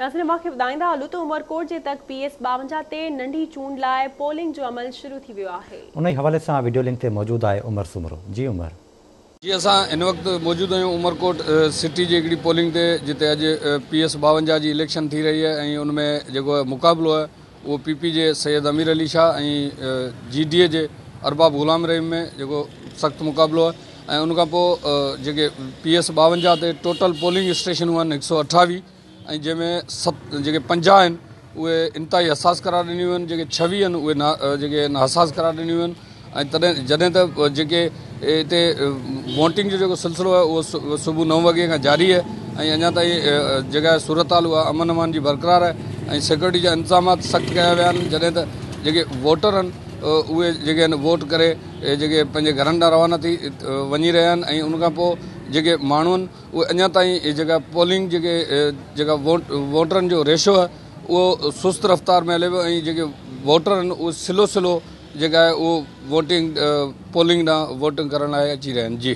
नाज़रीन मूंखे ॿुधाईंदा हलो त उमरकोट जे तक PS 52 ते नंढी चूंड लाइ पोलिंग जो अमल शुरू थी वियो आहे। उन हवाले से वीडियो लिंक ते मौजूद है उमर सुमरो। जी उमर जी असां इन वक्त मौजूद आहियूं उमरकोट सिटी जी हिकिड़ी पोलिंग ते जिते अॼु PS 52 जी इलेक्शन थी रही है ऐं उनमें जेको मुक़ाबिलो आहे उहो PP जे सैयद अमीर अली शाह ऐं GDA जे अरबाब गुलाम रहीम में जेको सख़्तु मुक़ाबिलो आहे ऐं उन खां पोइ जेके PS 52 ते टोटल पोलिंग स्टेशनूं आहिनि 128 ऐं जंहिंमें जेके 50 आहिनि उहे इंतिहाई हसास करार ॾिनियूं आहिनि, जेके 26 आहिनि उहे जेके हसास करार ॾिनियूं आहिनि ऐं जॾहिं त जेके हिते वोटिंग जो जेको सिलसिलो आहे उहो सुबुह 9 वॻे खां जारी आहे ऐं अञा ताईं जेका सूरत हाल उहा अमन अमान जी बरक़रार आहे ऐं सिक्योरिटी जा इंतज़ामात सख़्तु कया विया आहिनि। जॾहिं त जेके वोटर आहिनि उहे जेके आहिनि वोट करे जेके पंहिंजे घरनि ॾांहुं रवाना थी वञी रहिया आहिनि ऐं उनखां पोइ जेके माण्हू आहिनि उहे अञा ताईं जेका पोलिंग जेका वोटरनि जो रेशो आहे उहो सुस्त रफ़्तार में हले पियो ऐं जेके वोटर आहिनि उहे स्लो जेका आहे उहो पोलिंग ॾांहुं वोटिंग करण लाइ अची रहिया आहिनि। जी।